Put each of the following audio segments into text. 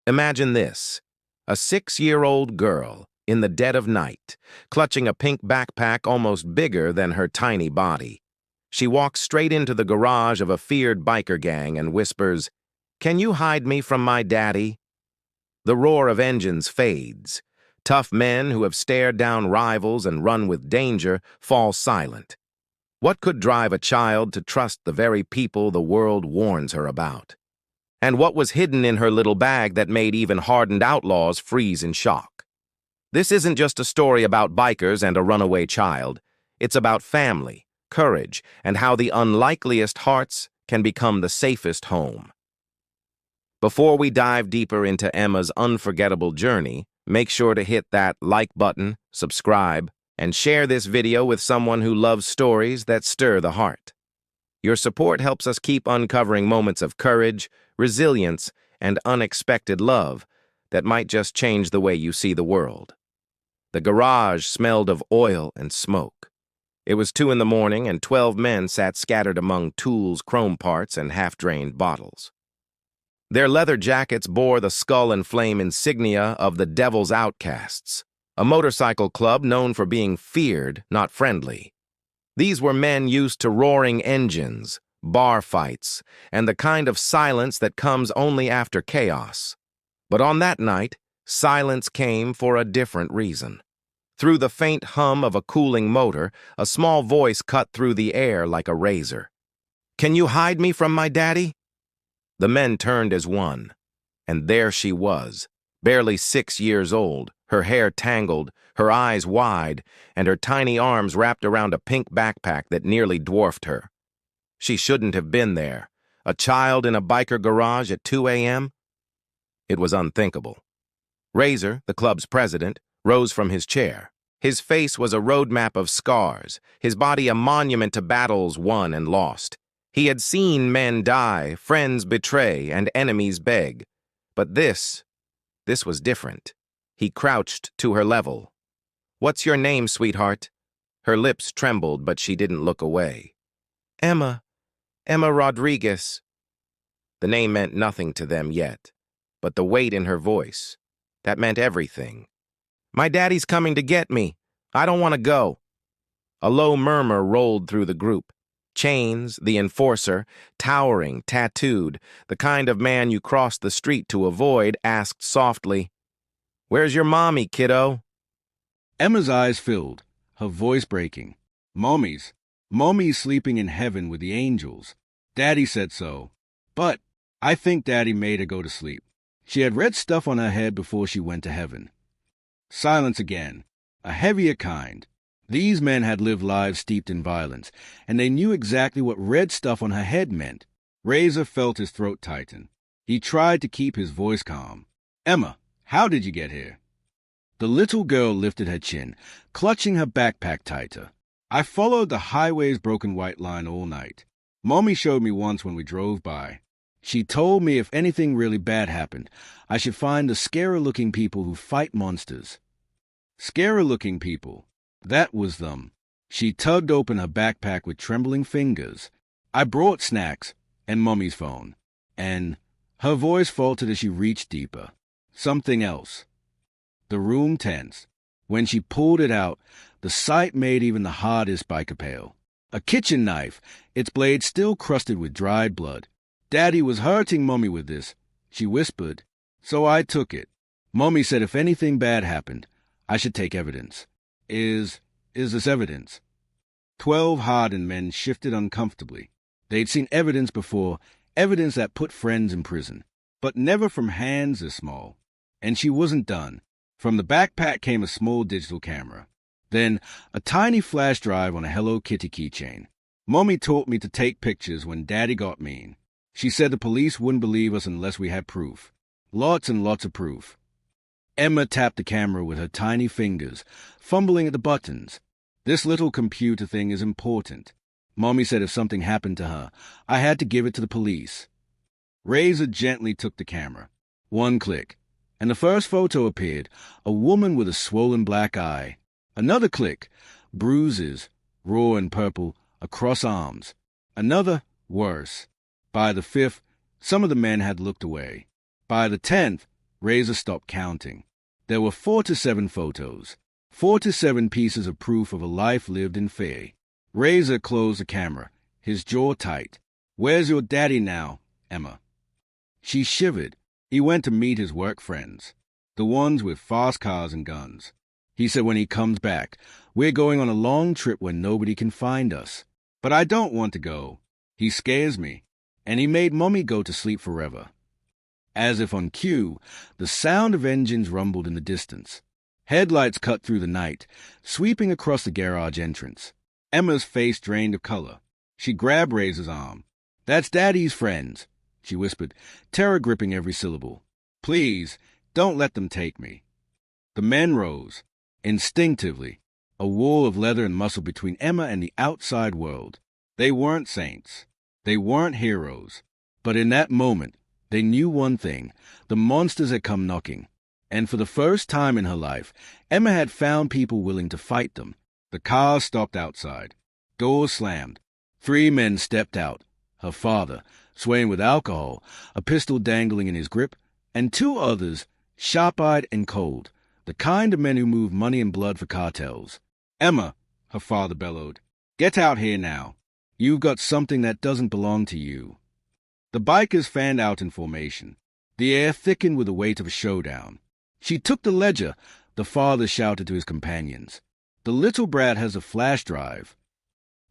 Imagine this: a 6-year-old girl, in the dead of night, clutching a pink backpack almost bigger than her tiny body. She walks straight into the garage of a feared biker gang and whispers, "Can you hide me from my daddy?" The roar of engines fades. Tough men who have stared down rivals and run with danger fall silent. What could drive a child to trust the very people the world warns her about? And what was hidden in her little bag that made even hardened outlaws freeze in shock? This isn't just a story about bikers and a runaway child. It's about family, courage, and how the unlikeliest hearts can become the safest home. Before we dive deeper into Emma's unforgettable journey, make sure to hit that like button, subscribe, and share this video with someone who loves stories that stir the heart. Your support helps us keep uncovering moments of courage, resilience, and unexpected love that might just change the way you see the world. The garage smelled of oil and smoke. It was 2 in the morning and 12 men sat scattered among tools, chrome parts, and half-drained bottles. Their leather jackets bore the skull and flame insignia of the Devil's Outcasts, a motorcycle club known for being feared, not friendly. These were men used to roaring engines, bar fights, and the kind of silence that comes only after chaos. But on that night, silence came for a different reason. Through the faint hum of a cooling motor, a small voice cut through the air like a razor. "Can you hide me from my daddy?" The men turned as one, and there she was, barely 6 years old, her hair tangled, her eyes wide, and her tiny arms wrapped around a pink backpack that nearly dwarfed her. She shouldn't have been there. A child in a biker garage at 2 a.m.? It was unthinkable. Razor, the club's president, rose from his chair. His face was a roadmap of scars, his body a monument to battles won and lost. He had seen men die, friends betray, and enemies beg. But this was different. He crouched to her level. "What's your name, sweetheart?" Her lips trembled, but she didn't look away. Emma Rodriguez." The name meant nothing to them yet, but the weight in her voice, that meant everything. "My daddy's coming to get me. I don't want to go." A low murmur rolled through the group. Chains, the enforcer, towering, tattooed, the kind of man you crossed the street to avoid, asked softly, "Where's your mommy, kiddo?" Emma's eyes filled, her voice breaking. Mommy's sleeping in heaven with the angels. Daddy said so. But I think Daddy made her go to sleep. She had red stuff on her head before she went to heaven. Silence again, a heavier kind. These men had lived lives steeped in violence, and they knew exactly what red stuff on her head meant. Razor felt his throat tighten. He tried to keep his voice calm. "Emma, how did you get here?" The little girl lifted her chin, clutching her backpack tighter. "I followed the highway's broken white line all night. Mommy showed me once when we drove by. She told me if anything really bad happened, I should find the scary-looking people who fight monsters." Scary-looking people. That was them. She tugged open her backpack with trembling fingers. "I brought snacks and Mommy's phone." And her voice faltered as she reached deeper. Something else. The room tensed. When she pulled it out, the sight made even the hardest biker pale. A kitchen knife, its blade still crusted with dried blood. "Daddy was hurting Mommy with this," she whispered. "So I took it. Mommy said if anything bad happened, I should take evidence." Is this evidence? 12 hardened men shifted uncomfortably. They'd seen evidence before, evidence that put friends in prison, but never from hands this small. And she wasn't done. From the backpack came a small digital camera. Then a tiny flash drive on a Hello Kitty keychain. "Mommy taught me to take pictures when Daddy got mean. She said the police wouldn't believe us unless we had proof. Lots and lots of proof." Emma tapped the camera with her tiny fingers, fumbling at the buttons. "This little computer thing is important. Mommy said if something happened to her, I had to give it to the police." Razor gently took the camera. One click, and the first photo appeared, a woman with a swollen black eye. Another click, bruises, raw and purple, across arms. Another, worse. By the 5th, some of the men had looked away. By the 10th, Razor stopped counting. There were 4 to 7 photos, 4 to 7 pieces of proof of a life lived in fear. Razor closed the camera, his jaw tight. "Where's your daddy now, Emma?" She shivered. He went to meet his work friends, the ones with fast cars and guns. He said when he comes back, "We're going on a long trip where nobody can find us." "But I don't want to go. He scares me." And he made Mommy go to sleep forever. As if on cue, the sound of engines rumbled in the distance. Headlights cut through the night, sweeping across the garage entrance. Emma's face drained of color. She grabbed Razor's arm. "That's Daddy's friends," she whispered, terror gripping every syllable. "Please, don't let them take me." The men rose. Instinctively, a wall of leather and muscle between Emma and the outside world. They weren't saints. They weren't heroes. But in that moment, they knew one thing. The monsters had come knocking. And for the first time in her life, Emma had found people willing to fight them. The car stopped outside. Doors slammed. 3 men stepped out. Her father, swaying with alcohol, a pistol dangling in his grip, and 2 others, sharp-eyed and cold, the kind of men who move money and blood for cartels. "Emma," her father bellowed, "get out here now. You've got something that doesn't belong to you." The bikers fanned out in formation. The air thickened with the weight of a showdown. "She took the ledger," the father shouted to his companions. "The little brat has a flash drive."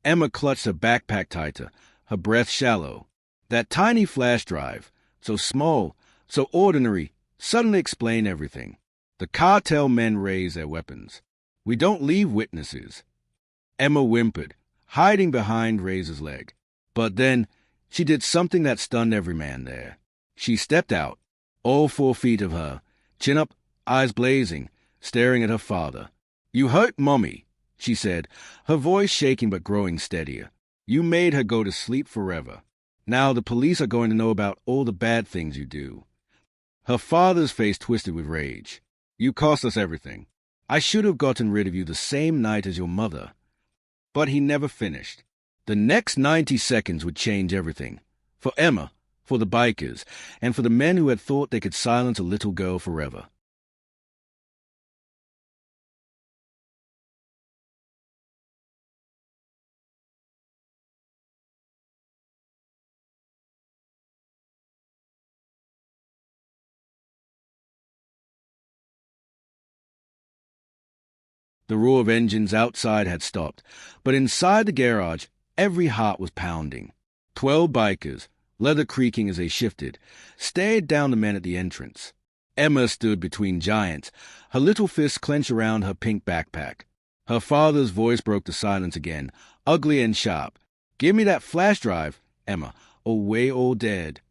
Emma clutched her backpack tighter, her breath shallow. That tiny flash drive, so small, so ordinary, suddenly explained everything. The cartel men raised their weapons. "We don't leave witnesses." Emma whimpered, hiding behind Razor's leg. But then she did something that stunned every man there. She stepped out, all 4 feet of her, chin up, eyes blazing, staring at her father. "You hurt Mommy," she said, her voice shaking but growing steadier. "You made her go to sleep forever. Now the police are going to know about all the bad things you do." Her father's face twisted with rage. "You cost us everything. I should have gotten rid of you the same night as your mother." But he never finished. The next 90 seconds would change everything. For Emma, for the bikers, and for the men who had thought they could silence a little girl forever. The roar of engines outside had stopped, but inside the garage, every heart was pounding. 12 bikers, leather creaking as they shifted, stared down the men at the entrance. Emma stood between giants, her little fists clenched around her pink backpack. Her father's voice broke the silence again, ugly and sharp. "Give me that flash drive, Emma, or we're all dead."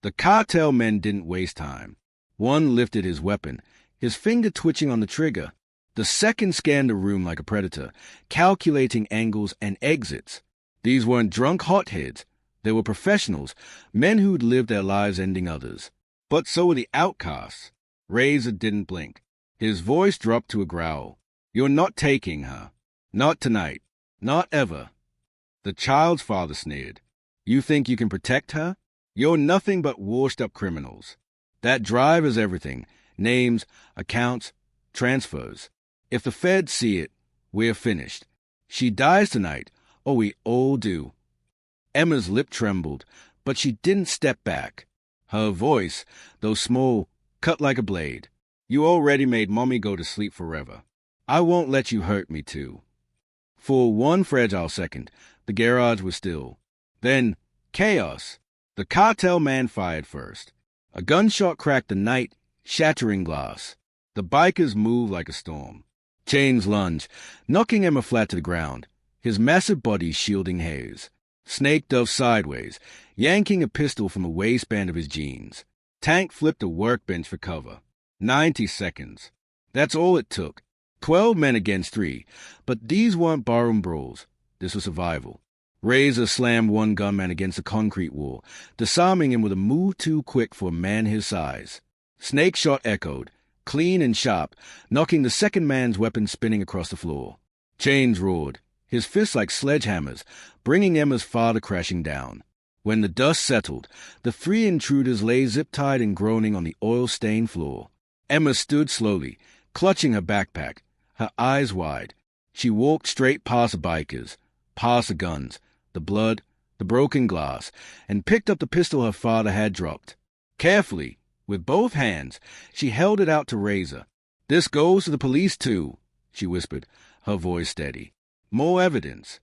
The cartel men didn't waste time. One lifted his weapon, his finger twitching on the trigger. The second scanned the room like a predator, calculating angles and exits. These weren't drunk hotheads. They were professionals, men who'd lived their lives ending others. But so were the outcasts. Razor didn't blink. His voice dropped to a growl. "You're not taking her. Not tonight. Not ever." The child's father sneered. "You think you can protect her? You're nothing but washed-up criminals. That drive is everything. Names, accounts, transfers. If the feds see it, we're finished. She dies tonight, or we all do." Emma's lip trembled, but she didn't step back. Her voice, though small, cut like a blade. "You already made Mommy go to sleep forever. I won't let you hurt me too." For one fragile second, the garage was still. Then, chaos. The cartel man fired first. A gunshot cracked the night, shattering glass. The bikers moved like a storm. Chains lunged, knocking Emma flat to the ground, his massive body shielding Hayes. Snake dove sideways, yanking a pistol from the waistband of his jeans. Tank flipped a workbench for cover. 90 seconds. That's all it took. 12 men against 3, but these weren't barroom brawls. This was survival. Razor slammed one gunman against a concrete wall, disarming him with a move too quick for a man his size. Snake shot echoed, clean and sharp, knocking the second man's weapon spinning across the floor. Chains roared, his fists like sledgehammers, bringing Emma's father crashing down. When the dust settled, the three intruders lay zip-tied and groaning on the oil-stained floor. Emma stood slowly, clutching her backpack, her eyes wide. She walked straight past the bikers, past the guns, the blood, the broken glass, and picked up the pistol her father had dropped. Carefully, with both hands, she held it out to Razor. "This goes to the police, too," she whispered, her voice steady. "More evidence."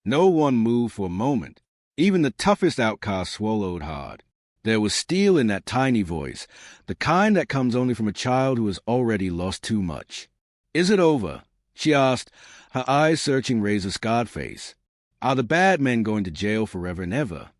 No one moved for a moment. Even the toughest outcast swallowed hard. There was steel in that tiny voice, the kind that comes only from a child who has already lost too much. "Is it over?" she asked, her eyes searching Razor's scarred face. "Are the bad men going to jail forever and ever?"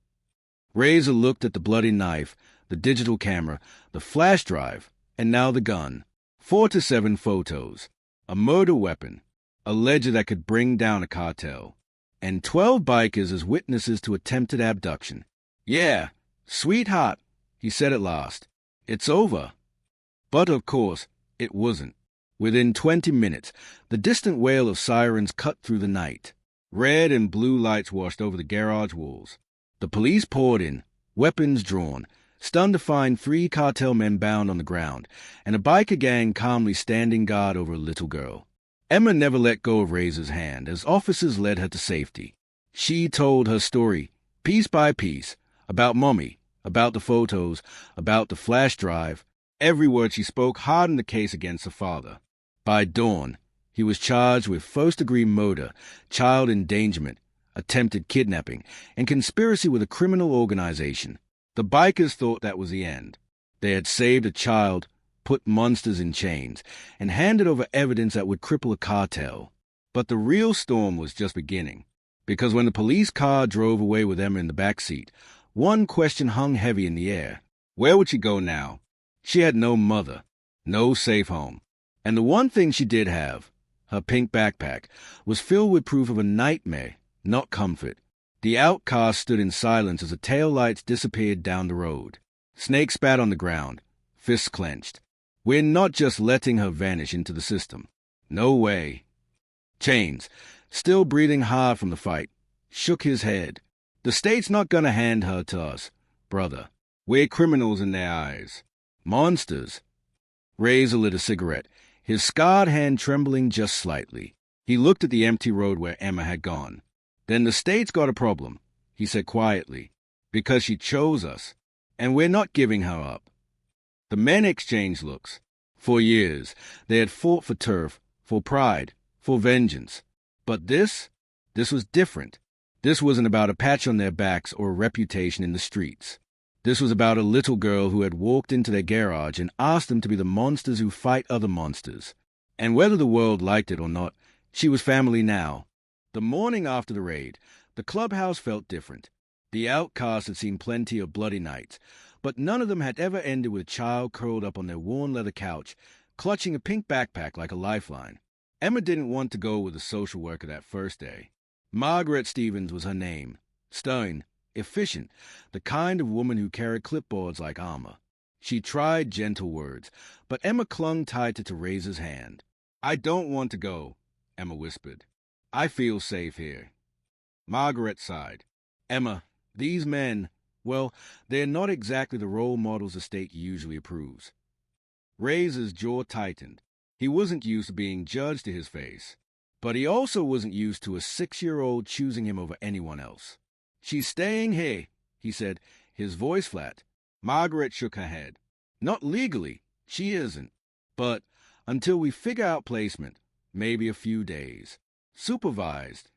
Razor looked at the bloody knife, the digital camera, the flash drive, and now the gun. 4 to 7 photos. A murder weapon. A ledger that could bring down a cartel. And 12 bikers as witnesses to attempted abduction. "Yeah, sweetheart," he said at last. "It's over." But of course, it wasn't. Within 20 minutes, the distant wail of sirens cut through the night. Red and blue lights washed over the garage walls. The police poured in, weapons drawn, stunned to find 3 cartel men bound on the ground, and a biker gang calmly standing guard over a little girl. Emma never let go of Razor's hand as officers led her to safety. She told her story, piece by piece, about Mommy, about the photos, about the flash drive. Every word she spoke hardened the case against her father. By dawn, he was charged with first-degree murder, child endangerment, attempted kidnapping, and conspiracy with a criminal organization. The bikers thought that was the end. They had saved a child, put monsters in chains, and handed over evidence that would cripple a cartel. But the real storm was just beginning, because when the police car drove away with Emma in the back seat, one question hung heavy in the air. Where would she go now? She had no mother, no safe home. And the one thing she did have, her pink backpack, was filled with proof of a nightmare, not comfort. The outcast stood in silence as the taillights disappeared down the road. Snake spat on the ground, fists clenched. "We're not just letting her vanish into the system. No way." Chains, still breathing hard from the fight, shook his head. "The state's not gonna hand her to us, brother. We're criminals in their eyes. Monsters." Razor lit a cigarette, his scarred hand trembling just slightly. He looked at the empty road where Emma had gone. "Then the state's got a problem," he said quietly, "because she chose us, and we're not giving her up." The men exchanged looks. For years, they had fought for turf, for pride, for vengeance. But this was different. This wasn't about a patch on their backs or a reputation in the streets. This was about a little girl who had walked into their garage and asked them to be the monsters who fight other monsters. And whether the world liked it or not, she was family now. The morning after the raid, the clubhouse felt different. The outcasts had seen plenty of bloody nights, but none of them had ever ended with a child curled up on their worn leather couch, clutching a pink backpack like a lifeline. Emma didn't want to go with the social worker that first day. Margaret Stevens was her name. Stern, efficient, the kind of woman who carried clipboards like armor. She tried gentle words, but Emma clung tighter to Razor's hand. "I don't want to go," Emma whispered. "I feel safe here." Margaret sighed. "Emma, these men, well, they're not exactly the role models the state usually approves." Razor's jaw tightened. He wasn't used to being judged to his face, but he also wasn't used to a 6-year-old choosing him over anyone else. "She's staying here," he said, his voice flat. Margaret shook her head. "Not legally, she isn't. But until we figure out placement, maybe a few days. Supervised."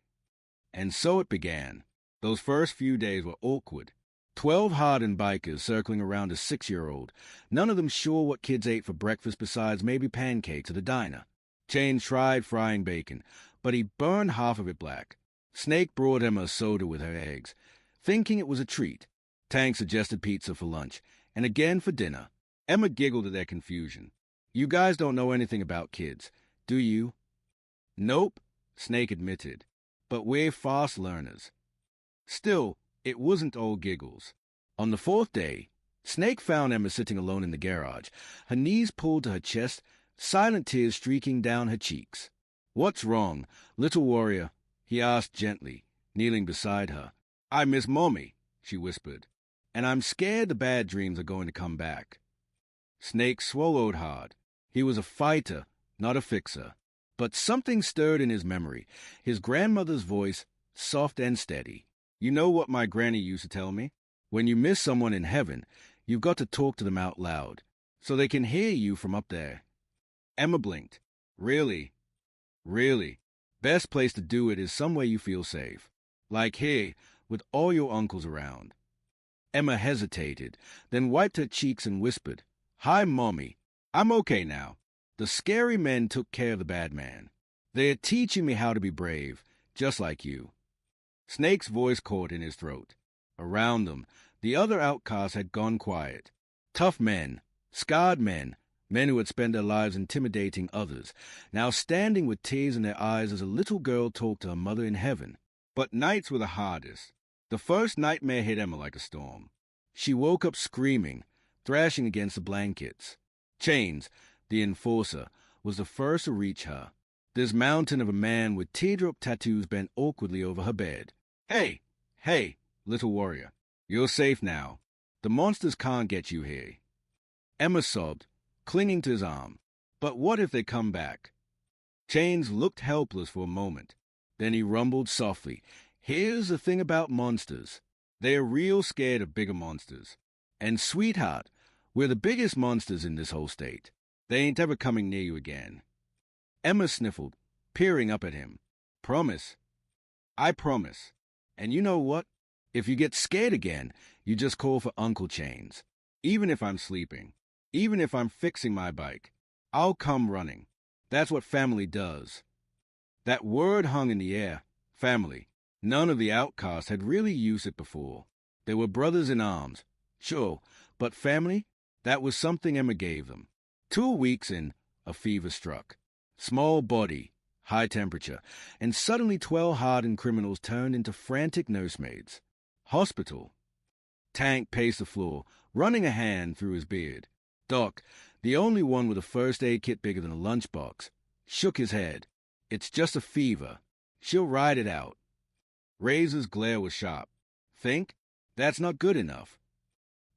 And so it began. Those first few days were awkward. 12 hardened bikers circling around a 6-year-old, none of them sure what kids ate for breakfast besides maybe pancakes at a diner. Chain tried frying bacon, but he burned half of it black. Snake brought Emma a soda with her eggs, thinking it was a treat. Tank suggested pizza for lunch, and again for dinner. Emma giggled at their confusion. "You guys don't know anything about kids, do you?" "Nope," Snake admitted. "But we're fast learners." Still, it wasn't all giggles. On the 4th day, Snake found Emma sitting alone in the garage, her knees pulled to her chest, silent tears streaking down her cheeks. "What's wrong, little warrior?" he asked gently, kneeling beside her. "I miss Mommy," she whispered. And I'm scared the bad dreams are going to come back. Snake swallowed hard. He was a fighter, not a fixer. But something stirred in his memory, his grandmother's voice, soft and steady. You know what my granny used to tell me? When you miss someone in heaven, you've got to talk to them out loud, so they can hear you from up there. Emma blinked. Really? Really? Best place to do it is somewhere you feel safe. Like here, with all your uncles around. Emma hesitated, then wiped her cheeks and whispered, Hi, Mommy. I'm okay now. The scary men took care of the bad man. They're teaching me how to be brave, just like you. Snake's voice caught in his throat. Around them, the other outcasts had gone quiet. Tough men, scarred men, men who had spent their lives intimidating others, now standing with tears in their eyes as a little girl talked to her mother in heaven. But nights were the hardest. The first nightmare hit Emma like a storm. She woke up screaming, thrashing against the blankets. Chains, the enforcer, was the first to reach her. This mountain of a man with teardrop tattoos bent awkwardly over her bed. Hey, little warrior, you're safe now. The monsters can't get you here. Emma sobbed, clinging to his arm. But what if they come back? Chains looked helpless for a moment. Then he rumbled softly, Here's the thing about monsters. They're real scared of bigger monsters. And sweetheart, we're the biggest monsters in this whole state. They ain't ever coming near you again. Emma sniffled, peering up at him. Promise? I promise. And you know what? If you get scared again, you just call for Uncle Chains. Even if I'm sleeping. Even if I'm fixing my bike. I'll come running. That's what family does. That word hung in the air. Family. None of the outcasts had really used it before. They were brothers in arms. Sure, but family? That was something Emma gave them. 2 weeks in, a fever struck. Small body, high temperature, and suddenly 12 hardened criminals turned into frantic nursemaids. Hospital. Tank paced the floor, running a hand through his beard. Doc, the only one with a first aid kit bigger than a lunchbox, shook his head. It's just a fever. She'll ride it out. Razor's glare was sharp. Think? That's not good enough.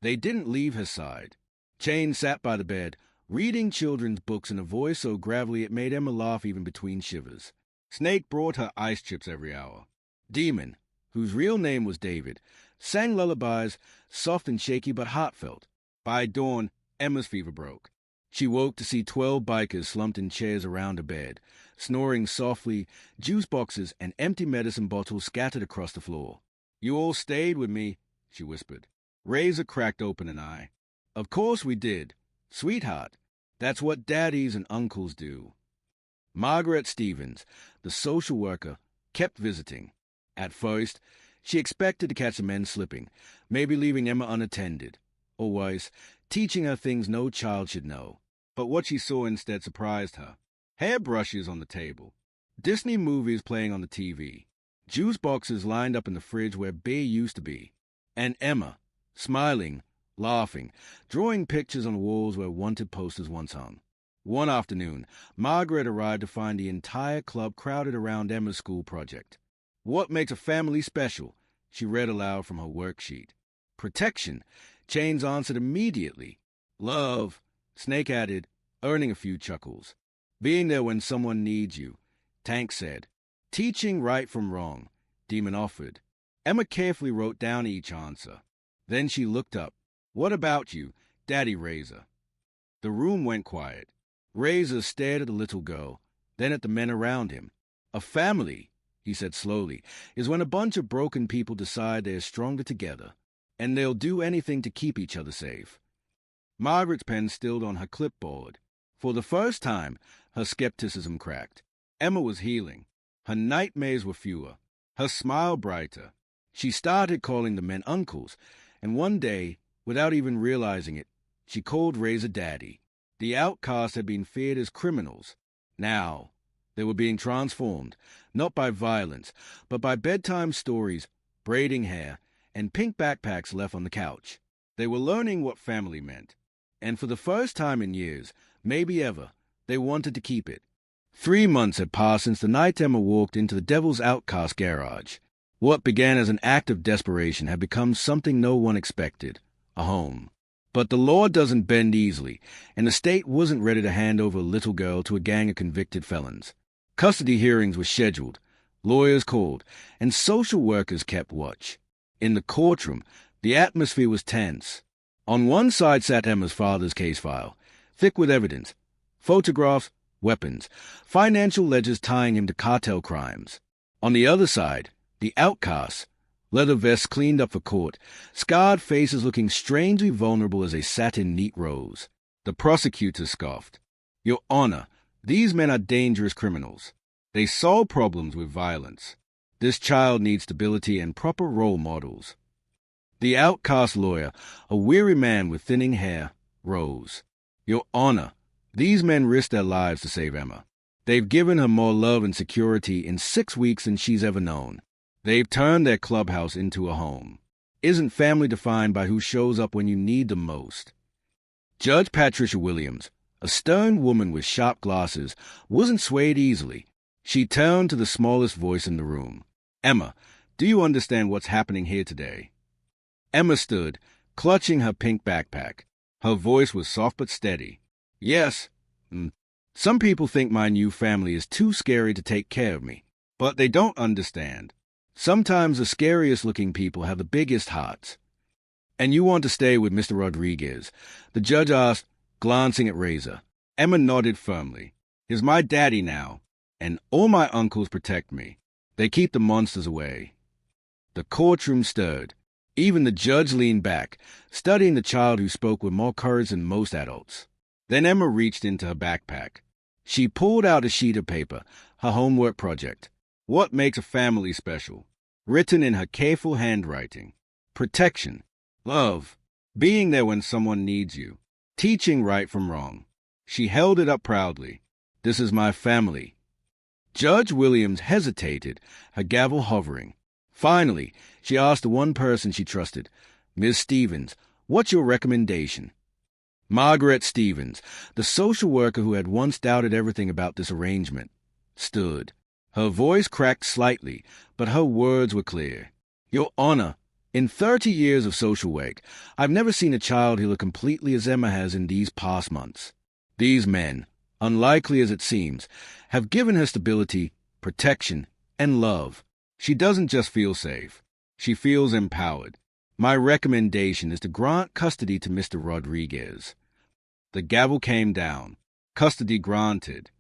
They didn't leave her side. Chain sat by the bed, reading children's books in a voice so gravelly it made Emma laugh even between shivers. Snake brought her ice chips every hour. Demon, whose real name was David, sang lullabies, soft and shaky but heartfelt. By dawn, Emma's fever broke. She woke to see 12 bikers slumped in chairs around her bed, snoring softly, juice boxes and empty medicine bottles scattered across the floor. You all stayed with me, she whispered. Razor cracked open an eye. Of course we did. Sweetheart, that's what daddies and uncles do. Margaret Stevens, the social worker, kept visiting. At first, she expected to catch the men slipping, maybe leaving Emma unattended, or worse, teaching her things no child should know. But what she saw instead surprised her. Hairbrushes on the table, Disney movies playing on the TV, juice boxes lined up in the fridge where beer used to be, and Emma, smiling, laughing, drawing pictures on the walls where wanted posters once hung. One afternoon, Margaret arrived to find the entire club crowded around Emma's school project. What makes a family special? She read aloud from her worksheet. Protection, Chains answered immediately. Love, Snake added, earning a few chuckles. Being there when someone needs you, Tank said. Teaching right from wrong, Demon offered. Emma carefully wrote down each answer. Then she looked up. What about you, Daddy Razor? The room went quiet. Razor stared at the little girl, then at the men around him. A family, he said slowly, is when a bunch of broken people decide they're stronger together, and they'll do anything to keep each other safe. Margaret's pen stilled on her clipboard. For the first time, her skepticism cracked. Emma was healing. Her nightmares were fewer, her smile brighter. She started calling the men uncles, and one day, without even realizing it, she called Razor Daddy. The outcasts had been feared as criminals. Now, they were being transformed, not by violence, but by bedtime stories, braiding hair, and pink backpacks left on the couch. They were learning what family meant. And for the first time in years, maybe ever, they wanted to keep it. 3 months had passed since the night Emma walked into the Devil's Outcast garage. What began as an act of desperation had become something no one expected, a home. But the law doesn't bend easily, and the state wasn't ready to hand over a little girl to a gang of convicted felons. Custody hearings were scheduled, lawyers called, and social workers kept watch. In the courtroom, the atmosphere was tense. On one side sat Emma's father's case file, thick with evidence, photographs, weapons, financial ledgers tying him to cartel crimes. On the other side, the outcasts, leather vests cleaned up for court, scarred faces looking strangely vulnerable as they sat in neat rows. The prosecutor scoffed. "Your Honor, these men are dangerous criminals. They solve problems with violence. This child needs stability and proper role models." The outcast lawyer, a weary man with thinning hair, rose. "Your Honor, these men risked their lives to save Emma. They've given her more love and security in 6 weeks than she's ever known. They've turned their clubhouse into a home. Isn't family defined by who shows up when you need them most?" Judge Patricia Williams, a stern woman with sharp glasses, wasn't swayed easily. She turned to the smallest voice in the room. "Emma, do you understand what's happening here today?" Emma stood, clutching her pink backpack. Her voice was soft but steady. "Yes. Some people think my new family is too scary to take care of me, but they don't understand. Sometimes the scariest-looking people have the biggest hearts." "And you want to stay with Mr. Rodriguez?" the judge asked, glancing at Razor. Emma nodded firmly. "He's my daddy now, and all my uncles protect me. They keep the monsters away." The courtroom stirred. Even the judge leaned back, studying the child who spoke with more courage than most adults. Then Emma reached into her backpack. She pulled out a sheet of paper, her homework project. What makes a family special? Written in her careful handwriting. Protection, love, being there when someone needs you, teaching right from wrong. She held it up proudly. "This is my family." Judge Williams hesitated, her gavel hovering. Finally, she asked the one person she trusted, "Ms. Stevens, what's your recommendation?" Margaret Stevens, the social worker who had once doubted everything about this arrangement, stood. Her voice cracked slightly, but her words were clear. "Your Honor, in 30 years of social work, I've never seen a child heal completely as Emma has in these past months. These men, unlikely as it seems, have given her stability, protection, and love. She doesn't just feel safe. She feels empowered. My recommendation is to grant custody to Mr. Rodriguez." The gavel came down. Custody granted.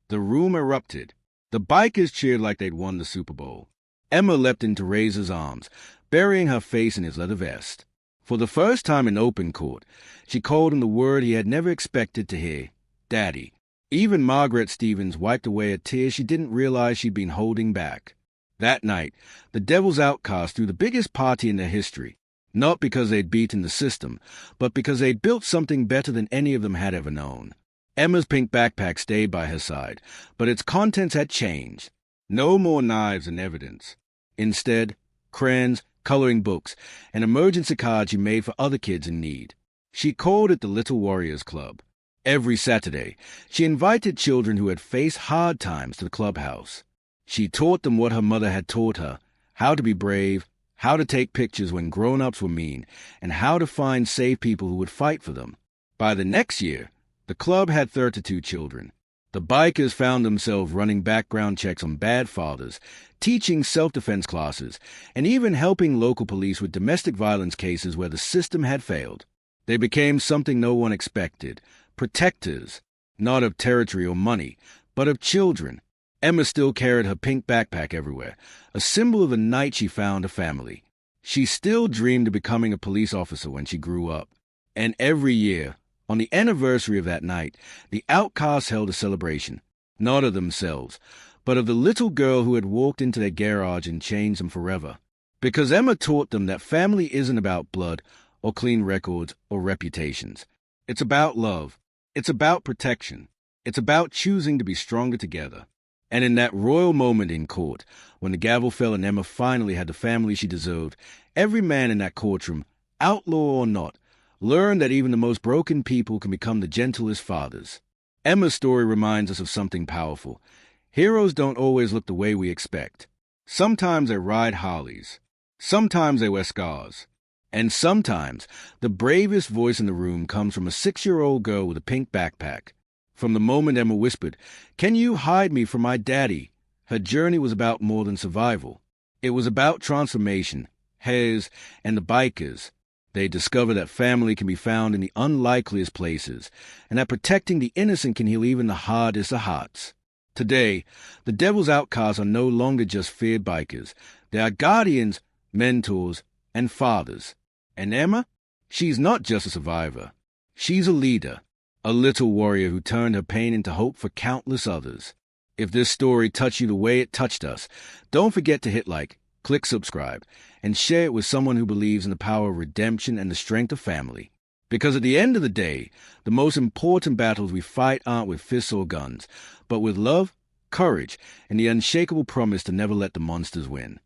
The room erupted. The bikers cheered like they'd won the Super Bowl. Emma leapt into Razor's arms, burying her face in his leather vest. For the first time in open court, she called him the word he had never expected to hear, Daddy. Even Margaret Stevens wiped away a tear she didn't realize she'd been holding back. That night, the Devil's Outcast threw the biggest party in their history, not because they'd beaten the system, but because they'd built something better than any of them had ever known. Emma's pink backpack stayed by her side, but its contents had changed. No more knives and evidence. Instead, crayons, coloring books, and emergency cards she made for other kids in need. She called it the Little Warriors Club. Every Saturday, she invited children who had faced hard times to the clubhouse. She taught them what her mother had taught her, how to be brave, how to take pictures when grown-ups were mean, and how to find safe people who would fight for them. By the next year, the club had 32 children. The bikers found themselves running background checks on bad fathers, teaching self-defense classes, and even helping local police with domestic violence cases where the system had failed. They became something no one expected, protectors, not of territory or money, but of children. Emma still carried her pink backpack everywhere, a symbol of the night she found a family. She still dreamed of becoming a police officer when she grew up. And every year, on the anniversary of that night, the outcasts held a celebration, not of themselves, but of the little girl who had walked into their garage and changed them forever. Because Emma taught them that family isn't about blood or clean records or reputations. It's about love. It's about protection. It's about choosing to be stronger together. And in that royal moment in court, when the gavel fell and Emma finally had the family she deserved, every man in that courtroom, outlaw or not, learned that even the most broken people can become the gentlest fathers. Emma's story reminds us of something powerful. Heroes don't always look the way we expect. Sometimes they ride Harleys. Sometimes they wear scars. And sometimes the bravest voice in the room comes from a 6-year-old girl with a pink backpack. From the moment Emma whispered, "Can you hide me from my daddy?" her journey was about more than survival. It was about transformation. Hers and the bikers. They discover that family can be found in the unlikeliest places, and that protecting the innocent can heal even the hardest of hearts. Today, the devil's outcasts are no longer just feared bikers. They are guardians, mentors, and fathers. And Emma? She's not just a survivor. She's a leader, a little warrior who turned her pain into hope for countless others. If this story touched you the way it touched us, don't forget to hit like, click subscribe, and share it with someone who believes in the power of redemption and the strength of family. Because at the end of the day, the most important battles we fight aren't with fists or guns, but with love, courage, and the unshakable promise to never let the monsters win.